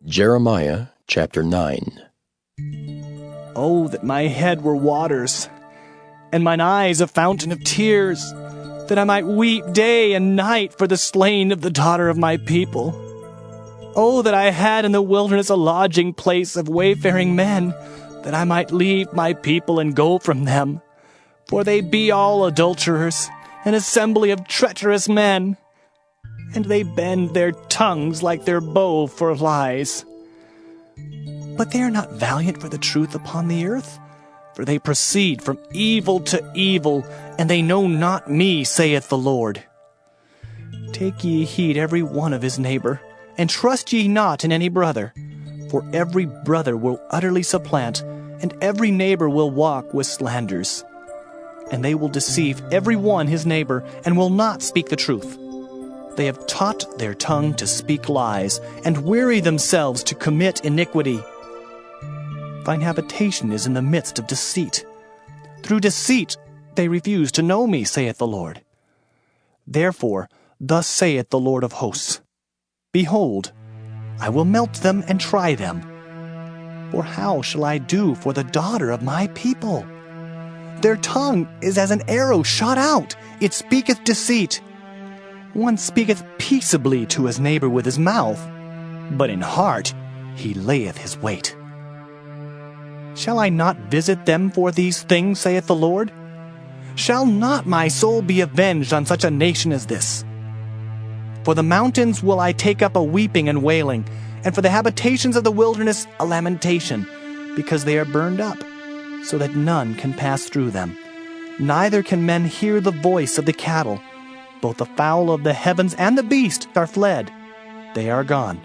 Jeremiah chapter 9. Oh, that my head were waters, and mine eyes a fountain of tears, that I might weep day and night for the slain of the daughter of my people. Oh, that I had in the wilderness a lodging place of wayfaring men, that I might leave my people and go from them. For they be all adulterers, an assembly of treacherous men, and they bend their tongues like their bow for lies. But they are not valiant for the truth upon the earth, for they proceed from evil to evil, and they know not me, saith the Lord. Take ye heed every one of his neighbor, and trust ye not in any brother, for every brother will utterly supplant, and every neighbor will walk with slanders. And they will deceive every one his neighbor, and will not speak the truth. They have taught their tongue to speak lies, and weary themselves to commit iniquity. Thine habitation is in the midst of deceit. Through deceit they refuse to know me, saith the Lord. Therefore, thus saith the Lord of hosts, Behold, I will melt them and try them. For how shall I do for the daughter of my people? Their tongue is as an arrow shot out, it speaketh deceit. One speaketh peaceably to his neighbor with his mouth, but in heart he layeth his wait. Shall I not visit them for these things, saith the Lord? Shall not my soul be avenged on such a nation as this? For the mountains will I take up a weeping and wailing, and for the habitations of the wilderness a lamentation, because they are burned up, so that none can pass through them. Neither can men hear the voice of the cattle. Both the fowl of the heavens and the beast are fled. They are gone.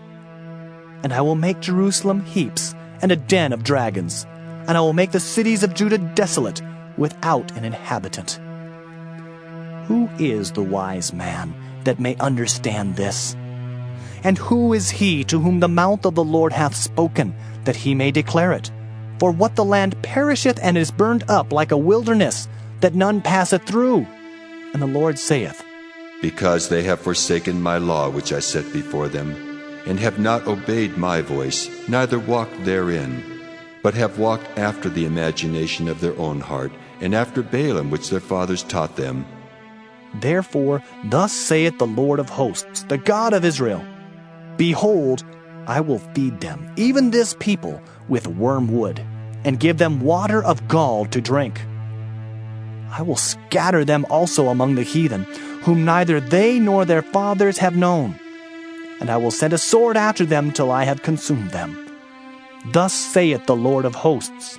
And I will make Jerusalem heaps and a den of dragons, and I will make the cities of Judah desolate, without an inhabitant. Who is the wise man that may understand this? And who is he to whom the mouth of the Lord hath spoken, that he may declare it? For what the land perisheth and is burned up like a wilderness, that none passeth through. And the Lord saith, Because they have forsaken my law which I set before them, and have not obeyed my voice, neither walked therein, but have walked after the imagination of their own heart, and after Balaam which their fathers taught them. Therefore thus saith the Lord of hosts, the God of Israel, Behold, I will feed them, even this people, with wormwood, and give them water of gall to drink. I will scatter them also among the heathen, whom neither they nor their fathers have known. And I will send a sword after them till I have consumed them. Thus saith the Lord of hosts,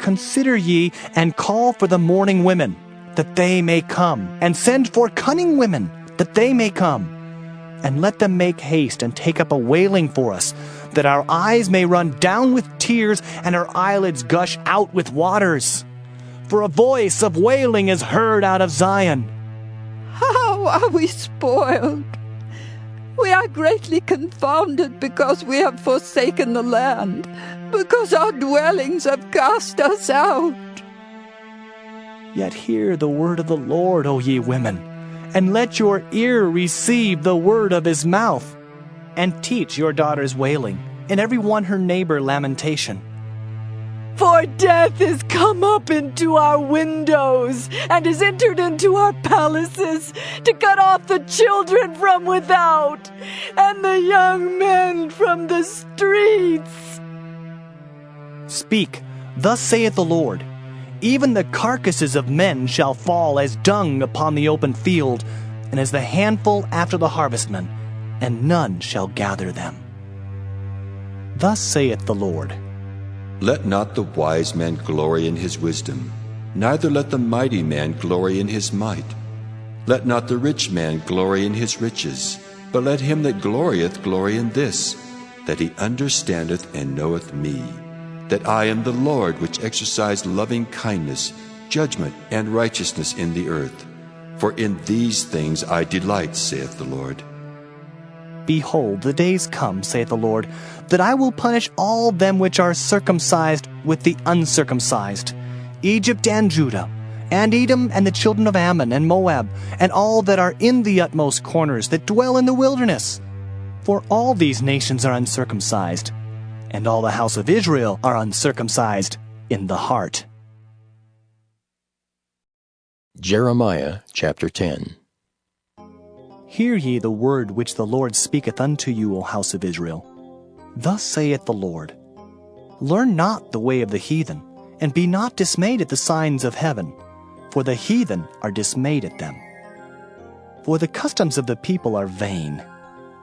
Consider ye, and call for the mourning women, that they may come, and send for cunning women, that they may come. And let them make haste and take up a wailing for us, that our eyes may run down with tears, and our eyelids gush out with waters. For a voice of wailing is heard out of Zion. How are we spoiled! We are greatly confounded because we have forsaken the land, because our dwellings have cast us out. Yet hear the word of the Lord, O ye women, and let your ear receive the word of his mouth, and teach your daughters wailing, and every one her neighbor lamentation. For death is come up into our windows, and is entered into our palaces, to cut off the children from without, and the young men from the streets. Speak, thus saith the Lord, Even the carcasses of men shall fall as dung upon the open field, and as the handful after the harvestman, and none shall gather them. Thus saith the Lord, Let not the wise man glory in his wisdom, neither let the mighty man glory in his might. Let not the rich man glory in his riches, but let him that glorieth glory in this, that he understandeth and knoweth me, that I am the Lord which exercise loving kindness, judgment, and righteousness in the earth. For in these things I delight, saith the Lord. Behold, the days come, saith the Lord, that I will punish all them which are circumcised with the uncircumcised, Egypt and Judah, and Edom and the children of Ammon and Moab, and all that are in the utmost corners that dwell in the wilderness. For all these nations are uncircumcised, and all the house of Israel are uncircumcised in the heart. Jeremiah chapter 10. Hear ye the word which the Lord speaketh unto you, O house of Israel. Thus saith the Lord, Learn not the way of the heathen, and be not dismayed at the signs of heaven, for the heathen are dismayed at them. For the customs of the people are vain.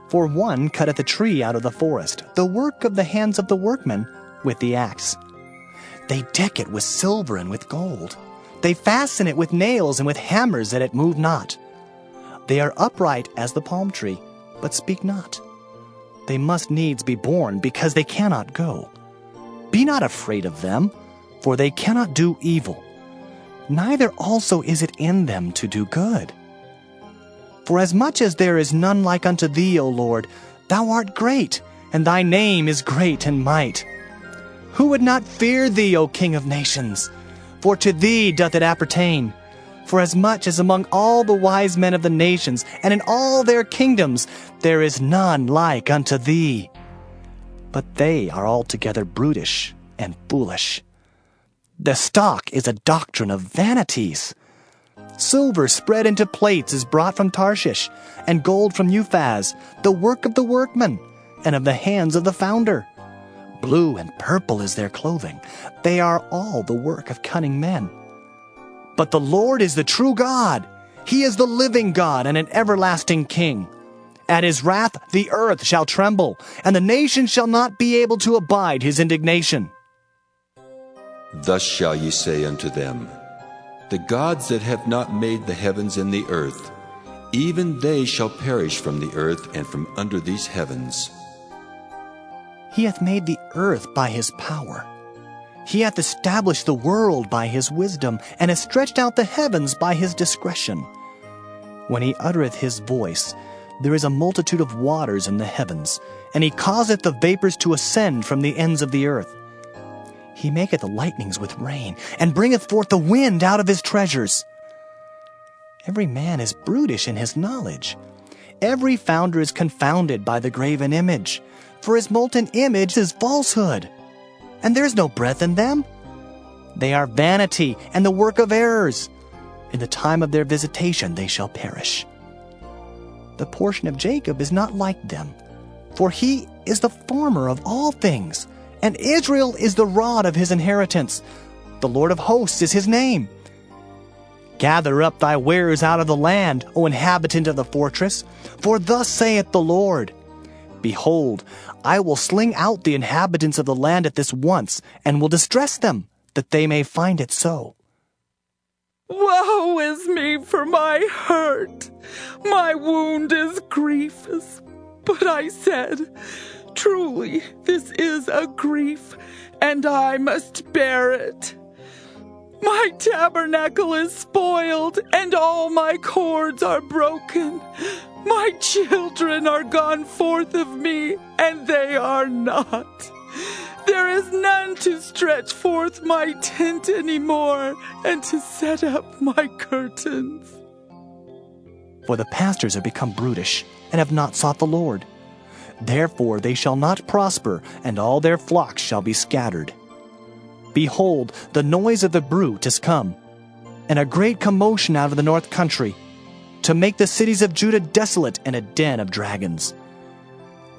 For one cutteth a tree out of the forest, the work of the hands of the workmen, with the axe. They deck it with silver and with gold. They fasten it with nails and with hammers that it move not. They are upright as the palm tree, but speak not. They must needs be born, because they cannot go. Be not afraid of them, for they cannot do evil. Neither also is it in them to do good. For as much as there is none like unto thee, O Lord, thou art great, and thy name is great in might. Who would not fear thee, O King of nations? For to thee doth it appertain. For as much as among all the wise men of the nations, and in all their kingdoms, there is none like unto thee. But they are altogether brutish and foolish. The stock is a doctrine of vanities. Silver spread into plates is brought from Tarshish, and gold from Uphaz, the work of the workman, and of the hands of the founder. Blue and purple is their clothing. They are all the work of cunning men. But the Lord is the true God. He is the living God and an everlasting King. At his wrath the earth shall tremble, and the nations shall not be able to abide his indignation. Thus shall ye say unto them, The gods that have not made the heavens and the earth, even they shall perish from the earth and from under these heavens. He hath made the earth by his power. He hath established the world by his wisdom, and hath stretched out the heavens by his discretion. When he uttereth his voice, there is a multitude of waters in the heavens, and he causeth the vapors to ascend from the ends of the earth. He maketh the lightnings with rain, and bringeth forth the wind out of his treasures. Every man is brutish in his knowledge. Every founder is confounded by the graven image, for his molten image is falsehood, and there is no breath in them. They are vanity and the work of errors. In the time of their visitation they shall perish. The portion of Jacob is not like them, for he is the former of all things, and Israel is the rod of his inheritance. The Lord of hosts is his name. Gather up thy wares out of the land, O inhabitant of the fortress, for thus saith the Lord, Behold, I will sling out the inhabitants of the land at this once, and will distress them, that they may find it so. Woe is me for my hurt! My wound is grievous. But I said, Truly, this is a grief, and I must bear it. My tabernacle is spoiled, and all my cords are broken. My children are gone forth of me, and they are not. There is none to stretch forth my tent any more, and to set up my curtains. For the pastors are become brutish, and have not sought the Lord. Therefore they shall not prosper, and all their flocks shall be scattered. Behold, the noise of the brute is come, and a great commotion out of the north country, to make the cities of Judah desolate and a den of dragons.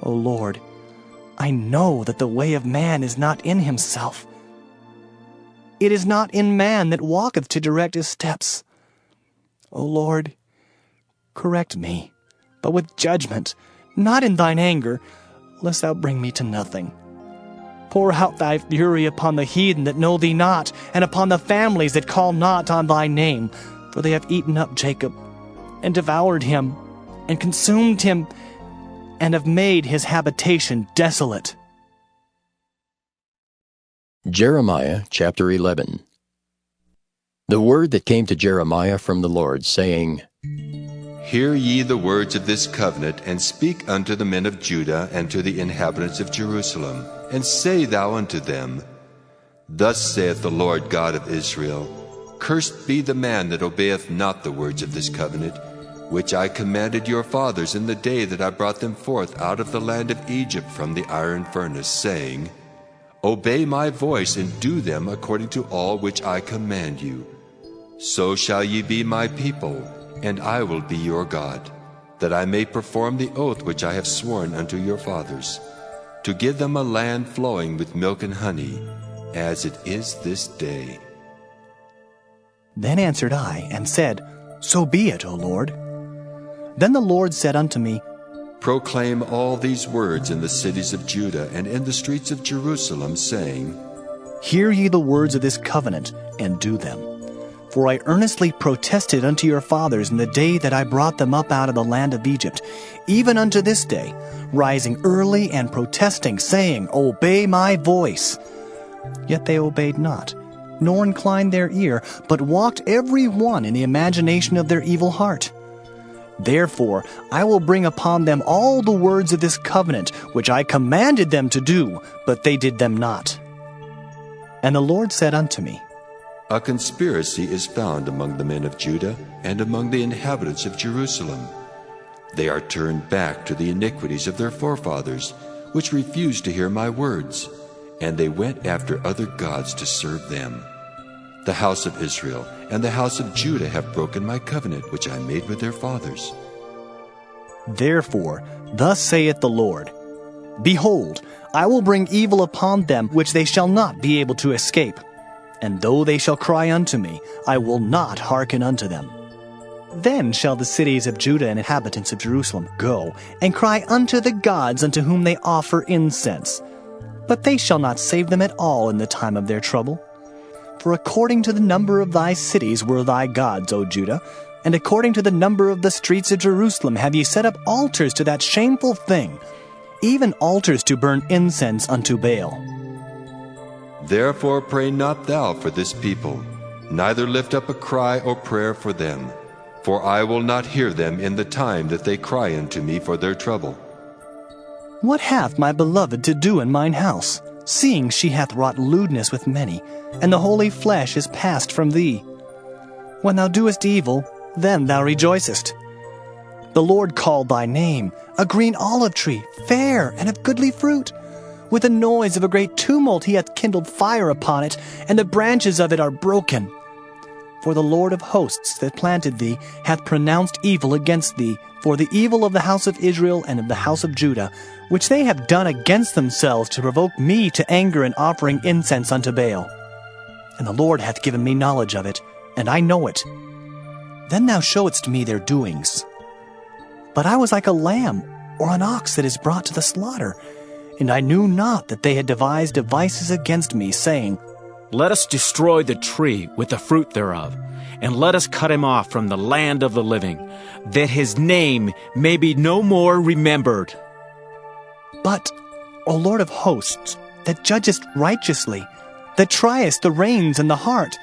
O Lord, I know that the way of man is not in himself. It is not in man that walketh to direct his steps. O Lord, correct me, but with judgment, not in thine anger, lest thou bring me to nothing. Pour out thy fury upon the heathen that know thee not, and upon the families that call not on thy name, for they have eaten up Jacob, and devoured him, and consumed him, and have made his habitation desolate. Jeremiah chapter 11. The word that came to Jeremiah from the Lord, saying, Hear ye the words of this covenant, and speak unto the men of Judah and to the inhabitants of Jerusalem, and say thou unto them, Thus saith the Lord God of Israel, Cursed be the man that obeyeth not the words of this covenant, which I commanded your fathers in the day that I brought them forth out of the land of Egypt from the iron furnace, saying, Obey my voice and do them according to all which I command you. So shall ye be my people, and I will be your God, that I may perform the oath which I have sworn unto your fathers, to give them a land flowing with milk and honey, as it is this day. Then answered I, and said, So be it, O Lord. Then the Lord said unto me, Proclaim all these words in the cities of Judah and in the streets of Jerusalem, saying, Hear ye the words of this covenant, and do them. For I earnestly protested unto your fathers in the day that I brought them up out of the land of Egypt, even unto this day, rising early and protesting, saying, Obey my voice. Yet they obeyed not, nor inclined their ear, but walked every one in the imagination of their evil heart. Therefore I will bring upon them all the words of this covenant, which I commanded them to do, but they did them not. And the Lord said unto me, A conspiracy is found among the men of Judah and among the inhabitants of Jerusalem. They are turned back to the iniquities of their forefathers, which refused to hear my words, and they went after other gods to serve them. The house of Israel and the house of Judah have broken my covenant which I made with their fathers. Therefore, thus saith the Lord, Behold, I will bring evil upon them which they shall not be able to escape. And though they shall cry unto me, I will not hearken unto them. Then shall the cities of Judah and inhabitants of Jerusalem go, and cry unto the gods unto whom they offer incense. But they shall not save them at all in the time of their trouble. For according to the number of thy cities were thy gods, O Judah, and according to the number of the streets of Jerusalem have ye set up altars to that shameful thing, even altars to burn incense unto Baal. Therefore pray not thou for this people, neither lift up a cry or prayer for them, for I will not hear them in the time that they cry unto me for their trouble. What hath my beloved to do in mine house, seeing she hath wrought lewdness with many, and the holy flesh is passed from thee? When thou doest evil, then thou rejoicest. The Lord called thy name, a green olive tree, fair and of goodly fruit. With the noise of a great tumult he hath kindled fire upon it, and the branches of it are broken. For the Lord of hosts that planted thee hath pronounced evil against thee, for the evil of the house of Israel and of the house of Judah, which they have done against themselves to provoke me to anger in offering incense unto Baal. And the Lord hath given me knowledge of it, and I know it. Then thou showedst me their doings. But I was like a lamb or an ox that is brought to the slaughter, and I knew not that they had devised devices against me, saying, Let us destroy the tree with the fruit thereof, and let us cut him off from the land of the living, that his name may be no more remembered. But, O Lord of hosts, that judgest righteously, that triest the reins and the heart,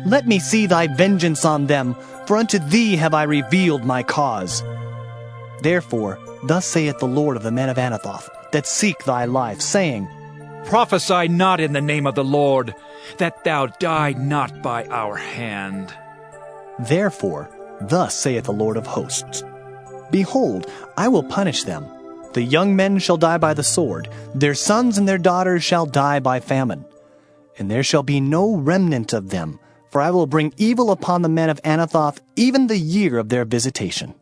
let me see thy vengeance on them, for unto thee have I revealed my cause. Therefore, thus saith the Lord of the men of Anathoth, that seek thy life, saying, Prophesy not in the name of the Lord, that thou die not by our hand. Therefore, thus saith the Lord of hosts, Behold, I will punish them. The young men shall die by the sword, their sons and their daughters shall die by famine. And there shall be no remnant of them, for I will bring evil upon the men of Anathoth even the year of their visitation.